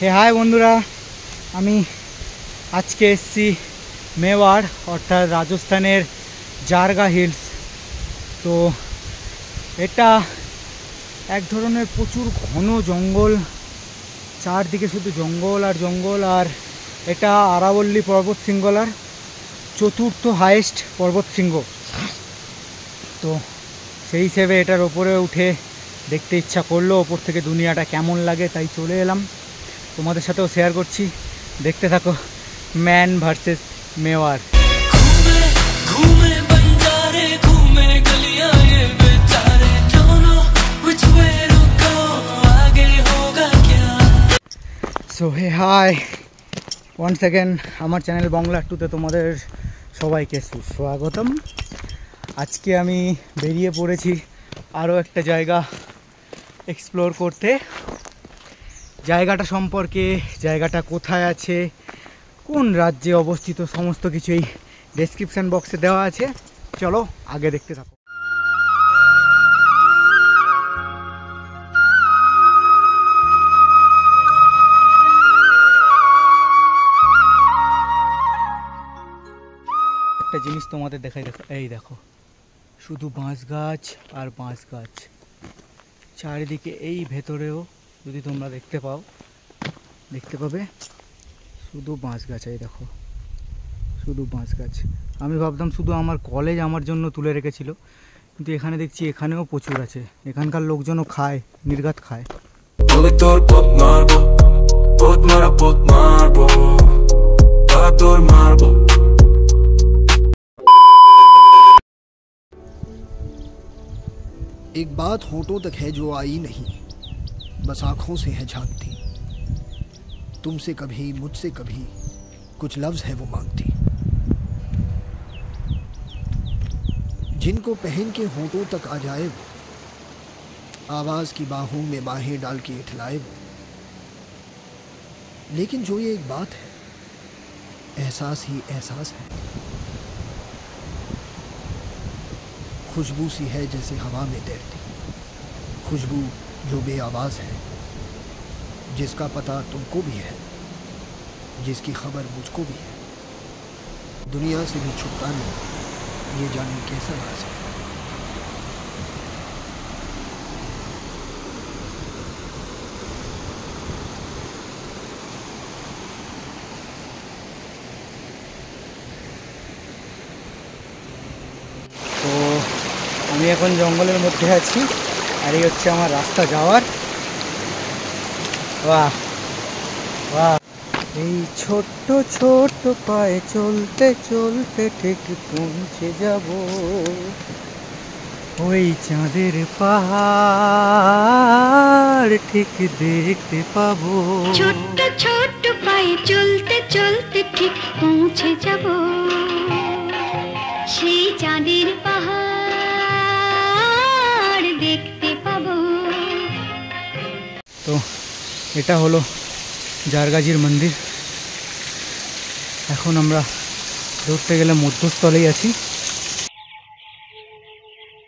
High বন্ধুরা, আমি আজকে এসেছি মেওয়াড় অর্থাৎ রাজস্থানের জারগা হিলস। তো এটা এক ধরনের প্রচুর ঘন জঙ্গল, চারদিকে শুধু জঙ্গল আর জঙ্গল। আর এটা আরাবল্লী পর্বত শৃঙ্খলার চতুর্থ হাইয়েস্ট পর্বত শৃঙ্গ। তো সেই হিসেবে এটার ওপরে উঠে দেখতে ইচ্ছা করলো ওপর থেকে দুনিয়াটা কেমন লাগে, তাই চলে এলাম। তোমাদের সাথেও শেয়ার করছি, দেখতে থাকো man versus Mewar. So hey hi once again, আমার চ্যানেল বাংলা টুতে তোমাদের সবাইকে সুস্বাগতম। আজকে আমি বেরিয়ে পড়েছি আরও একটা জায়গা এক্সপ্লোর করতে। জায়গাটা সম্পর্কে, জায়গাটা কোথায় আছে, কোন রাজ্যে অবস্থিত, সমস্ত কিছুই ডেসক্রিপশান বক্সে দেওয়া আছে। চলো আগে দেখতে থাকো। একটা জিনিস তোমাদের দেখাই, দেখো এই দেখো, শুধু বাঁশ গাছ আর বাঁশ গাছ চারিদিকে। এই ভেতরেও যদি তোমরা দেখতে পাবে শুধু বাঁশ গাছ। এই দেখো শুধু বাঁশ গাছ। আমি ভাবতাম শুধু আমার কলেজ আমার জন্য তুলে রেখেছিল, কিন্তু এখানে দেখছি এখানেও প্রচুর আছে। এখানকার লোকজনও খায়, নির্ঘাত খায়। एक बात होठों तक है जो आई नहीं, बस आंखों से है झांकती। तुमसे कभी मुझसे कभी कुछ लफ्ज है वो मांगती। जिनको पहन के होठों तक आ जाए वो, आवाज की बाहों में बाहें डाल के इठलाए वो। लेकिन जो ये एक बात है, एहसास ही एहसास है। खुशबू सी है जैसे हवा में तैरती, खुशबू जो बेआवाज है, जिसका पता तुमको भी है, जिसकी खबर मुझको भी है। दुनिया से भी छुपता नहीं, ये जाने कैसा राज है। তো আমি এখন জঙ্গলের মধ্যে আছি, আর এই হচ্ছে আমার রাস্তা যাওয়ার। বাহ বাহ, এই ছোট্ট ছোট্ট পায়ে চলতে চলতে ঠিক পৌঁছে যাব ওই চাঁদের পাহাড়, ঠিক দেখতে পাবো। ছোট্ট ছোট্ট পায়ে চলতে চলতে ঠিক পৌঁছে যাব সেই চাঁদের পাহাড়, দেখতে পাবো। তো এটা হলো জারগাজির মন্দির। এখন আমরা ধরতে গেলে মধ্যস্থলেই আছি।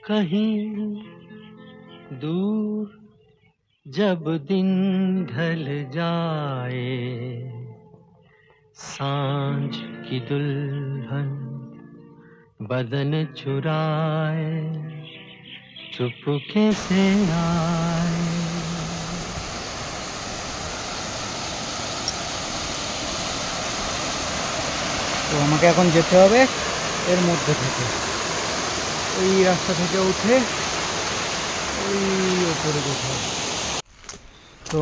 कहीं दूर जब दिन ढल जाए, सांझ की दुल्हन बदन चुराए, चुपके से आए। তো আমাকে এখন যেতে হবে এর মধ্যে থেকে, ওই রাস্তা থেকে উঠে ওই ওপরে যেতে হবে। তো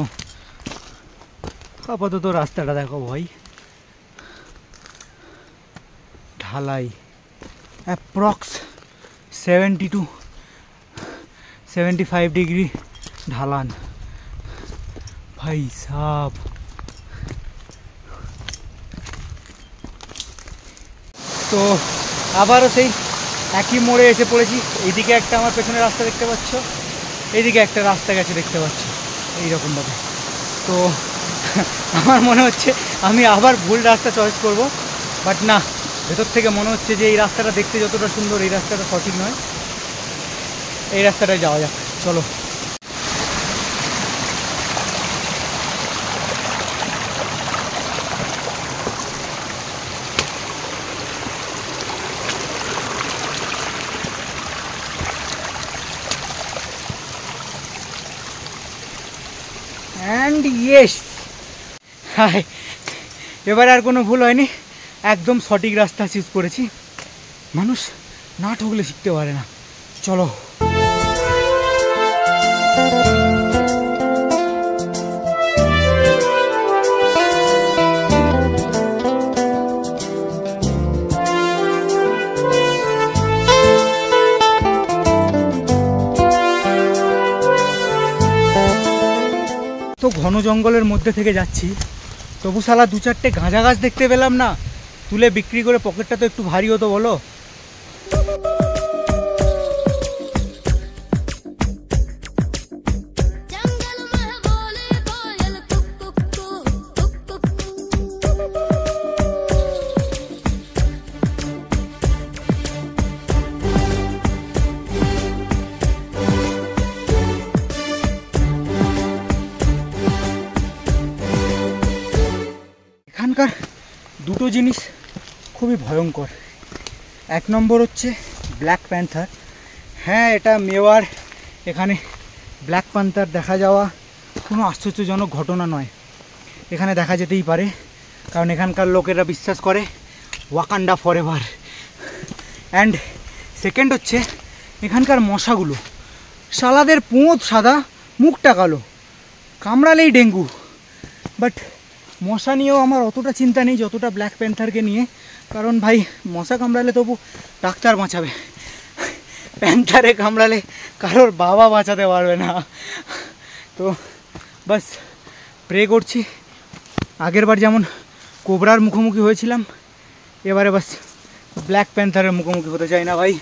আপাতত রাস্তাটা দেখো ভাই, ঢালাই অ্যাপ্রক্স 70 to 75 ডিগ্রি ঢালান ভাই সাব। তো আবারও সেই একই মোড়ে এসে পড়েছি। এইদিকে একটা আমার পেছনে রাস্তা দেখতে পাচ্ছ, এইদিকে একটা রাস্তা গেছে দেখতে পাচ্ছ এইরকমভাবে। তো আমার মনে হচ্ছে আমি আবার ভুল রাস্তা চয়েস করব, বাট না, ভেতর থেকে মনে হচ্ছে যে এই রাস্তাটা দেখতে যতটা সুন্দর এই রাস্তাটা সঠিক নয়। এই রাস্তাটায় যাওয়া যাক, চলো। ইয়েস, হাই, এবার আর কোনো ভুল হয়নি, একদম সঠিক রাস্তা চুজ করেছি। মানুষ না ঠকলে শিখতে পারে না। চলো। তো ঘন জঙ্গলের মধ্যে থেকে যাচ্ছি, তবু শালা 2-4টে গাঁজা গাছ দেখতে পেলাম না। তুলে বিক্রি করে পকেটটা তো একটু ভারী হতো বলো। এখানকার দুটো জিনিস খুবই ভয়ঙ্কর। এক নম্বর হচ্ছে ব্ল্যাক প্যান্থার। হ্যাঁ, এটা মেওয়াড়, এখানে ব্ল্যাক প্যান্থার দেখা যাওয়া কোনো আশ্চর্যজনক ঘটনা নয়। এখানে দেখা যেতেই পারে, কারণ এখানকার লোকেরা বিশ্বাস করে ওয়াকান্ডা ফরএভার। অ্যান্ড সেকেন্ড হচ্ছে এখানকার মশাগুলো, শালাদের পোঁত সাদা, মুখটা কালো, কামড়ালেই ডেঙ্গু। বাট মশা নিয়েও আমার অতটা চিন্তা নেই যতটা ব্ল্যাক প্যান্থারকে নিয়ে, কারণ ভাই মশা কামড়ালে তবু ডাক্তার বাঁচাবে, প্যান্থারে কামড়ালে কারোর বাবা বাঁচাতে পারবে না। তো বাস প্রে করছি, আগেরবার যেমন কোবরার মুখোমুখি হয়েছিলাম, এবারে বাস ব্ল্যাক প্যান্থারের মুখোমুখি হতে চাই না ভাই,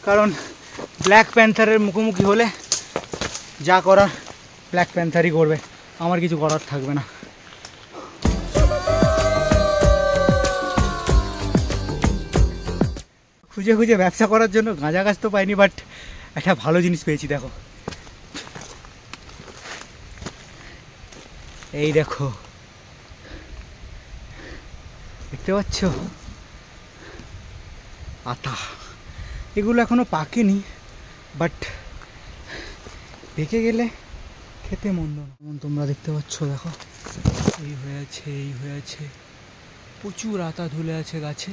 কারণ ব্ল্যাক প্যান্থারের মুখোমুখি হলে যা করার ব্ল্যাক প্যান্থারই করবে, আমার কিছু করার থাকবে না। খুঁজে খুঁজে ব্যবসা করার জন্য গাঁজা গাছ তো পাইনি, বাট একটা ভালো জিনিস পেয়েছি। দেখো, এই দেখো, দেখতে পাচ্ছ আতা। এগুলো এখনো পাকেনি, বাট পেকে গেলে খেতে মন্দ না। যেমন তোমরা দেখতে পাচ্ছ, দেখো এই হয়েছে, এই হয়েছে, প্রচুর আতা ধুলে আছে গাছে।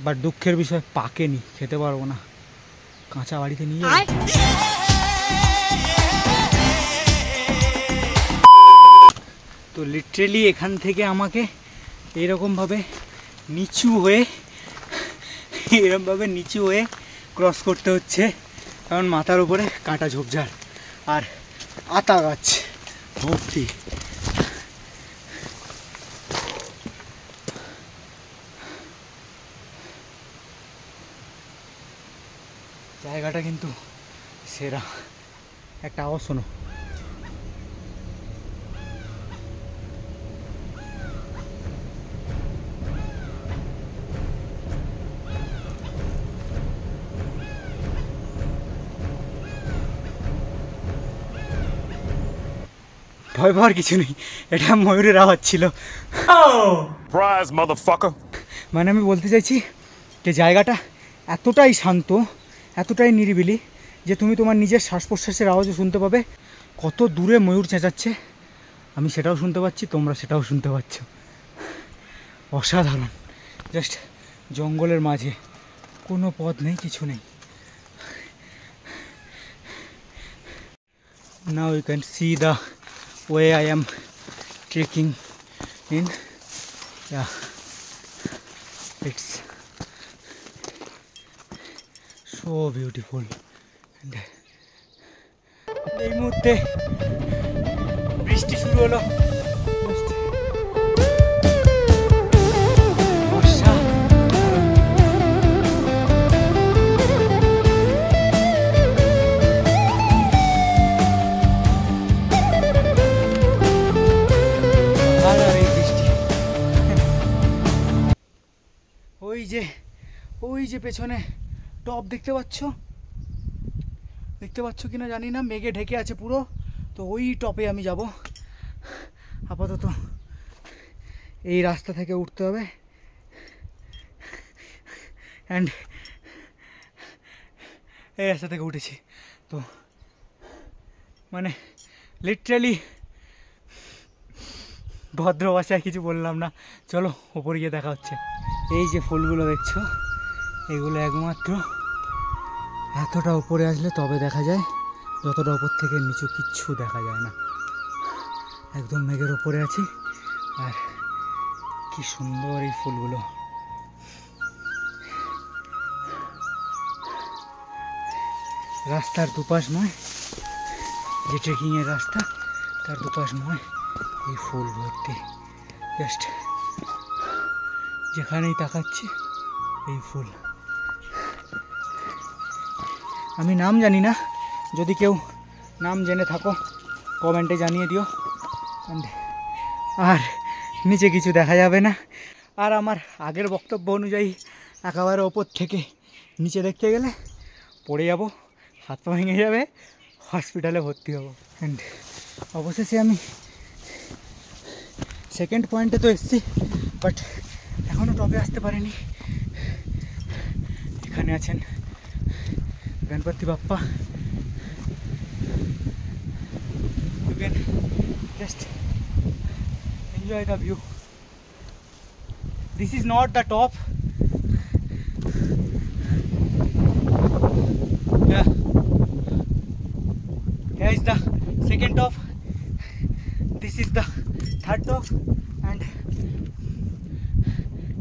বাট দুঃখের বিষয় পাকেনি, খেতে পারবো না, কাঁচা বাড়িতে নিয়ে যাবো। তো লিটারেলি এখান থেকে আমাকে এরকমভাবে নিচু হয়ে ক্রস করতে হচ্ছে, কারণ মাথার উপরে কাঁটা ঝোপঝাড় আর আতা গাছ ভর্তি। জায়গাটা কিন্তু সেরা। একটা আওয়াজ শোনো, ভয় পাওয়ার কিছু নেই, এটা ময়ূরের আওয়াজ ছিল। মানে আমি বলতে চাইছি যে জায়গাটা এতটাই শান্ত, এতটাই নিরিবিলি যে তুমি তোমার নিজের শ্বাস প্রশ্বাসের আওয়াজও শুনতে পাবে। কত দূরে ময়ূর চেঁচাচ্ছে আমি সেটাও শুনতে পাচ্ছি, তোমরা সেটাও শুনতে পাচ্ছ। অসাধারণ, জাস্ট জঙ্গলের মাঝে, কোনো পথ নেই, কিছু নেই। Now you can see the way I am trekking in. Yeah, it's so beautiful. And এই মুহূর্তে বৃষ্টি শুরু হলো। ওই যে পেছনে টপ দেখতে পাচ্ছ কিনা জানি না, মেঘে ঢেকে আছে পুরো। তো ওই টপে আমি যাব। আপাতত এই রাস্তা থেকে উঠতে হবে, অ্যান্ড এই রাস্তা থেকে উঠেছি। তো মানে লিটারালি ভদ্র ভাষায় কিছু বললাম না। চলো ওপরে গিয়ে দেখা হচ্ছে। এই যে ফুলগুলো দেখছো, এগুলো একমাত্র এতটা উপরে আসলে তবে দেখা যায়, যতটা উপর থেকে নিচু কিচ্ছু দেখা যায় না। একদম মেঘের ওপরে আছি, আর কি সুন্দর এই ফুলগুলো। রাস্তার দুপাশময়, যে ট্রেকিংয়ের রাস্তা তার দুপাশময় এই ফুল ভর্তি। জাস্ট যেখানেই তাকাচ্ছি এই ফুল। আমি নাম জানি না, যদি কেউ নাম জেনে থাকো কমেন্টে জানিয়ে দিও। আর নিচে কিছু দেখা যাবে না। আর আমার আগের বক্তব্য অনুযায়ী একেবারে ওপর থেকে নিচে দেখতে গেলে পড়ে যাব, হাত পা ভেঙে যাবে, হসপিটালে ভর্তি হব। অ্যান্ড অবশেষে আমি সেকেন্ড পয়েন্টে তো এসেছি, বাট এখনও টপে আসতে পারিনি। এখানে আছেন Ganapati Bappa. You can just enjoy the view. This is not the top. Yeah. Here is the second top. This is the third top, and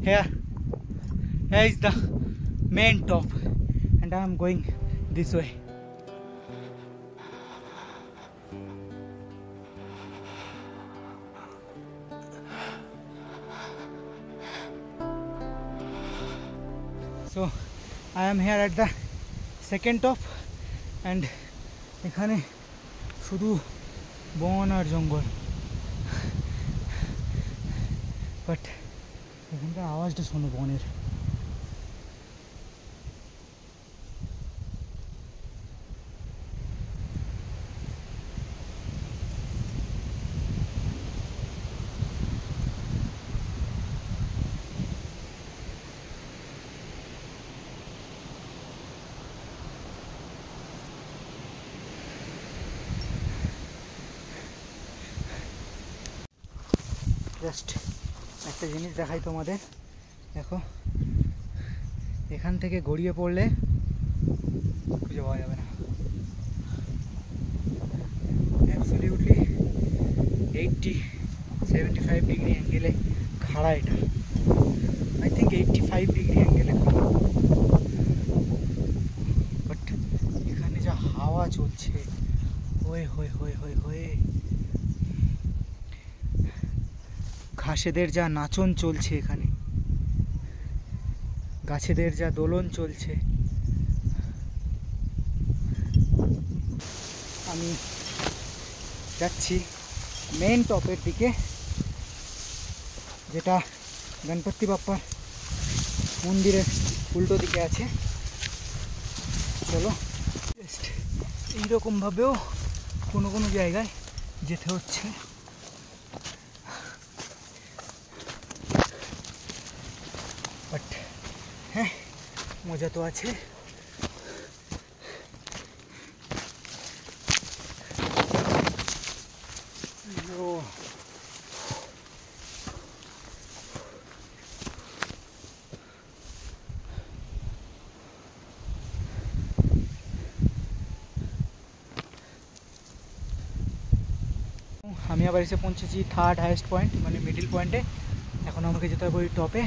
here is the main top, and I am going this way. So I am here at the second top, and এখানে শুধু বন আর জঙ্গল, but এখানকার আওয়াজটা শোনো বনের। Just একটা জিনিস দেখাই তোমাদের, দেখো এখান থেকে গড়িয়ে পড়লে খুঁজে পাওয়া যাবে না। অ্যাবসলিউটলি 75 ডিগ্রি অ্যাঙ্গেলে খাড়া এটা। আই থিঙ্ক 85 ডিগ্রি অ্যাঙ্গেলে খাড়া, বাট এখানে যা হাওয়া চলছে, হয়ে হয়ে হয়ে হয়ে হয়ে, ঘাসেদের যা নাচন চলছে এখানে, গাছেদের যা দোলন চলছে। আমি যাচ্ছি মেন টপের দিকে, যেটা গণপতি বাপ্পার মন্দিরের উল্টো দিকে আছে। চলো, এইরকমভাবেও কোনো কোনো জায়গায় যেতে হচ্ছে। বাট হ্যাঁ, মজা তো আছে। আমি আবার এসে পৌঁছেছি থার্ড হাইয়েস্ট পয়েন্ট, মানে মিডিল পয়েন্টে। এখন আমাকে যেতে হবে ওই টপে।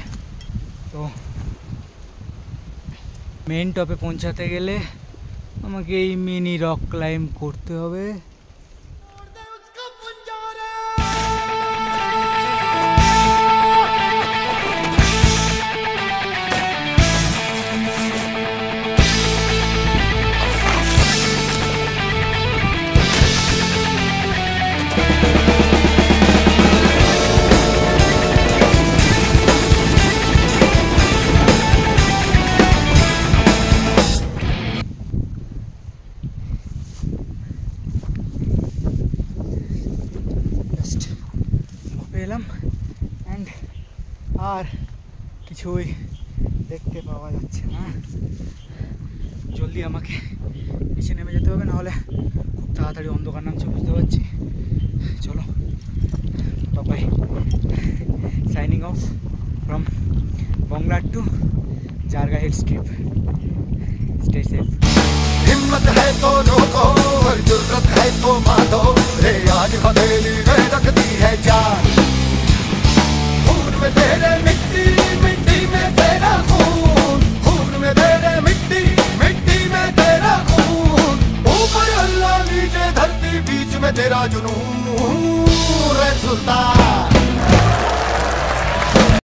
তো মেন টপে পৌঁছাতে গেলে আমাকে এই মিনি রক ক্লাইম্ব করতে হবে। এলাম অ্যান্ড আর কিছুই দেখতে পাওয়া যাচ্ছে না। জলদি আমাকে নিচে নেমে যেতে হবে, নাহলে খুব তাড়াতাড়ি অন্ধকার নামছে বুঝতে পারছি। চলো বাই, সাইনিং অফ ফ্রম বংলার টু জারগা हिल्स ट्रिप। Stay safe. हिम्मत है तो रोको और जुर्रत है तो मारो, रे आज हथेली में रखती है जान। खून में तेरे मिट्टी, मिट्टी में तेरा खून, खून में तेरे मिट्टी, मिट्टी में तेरा खून। ऊपर अल्लाह नीचे धरती बीच में तेरा जुनून, रे सुल्तान।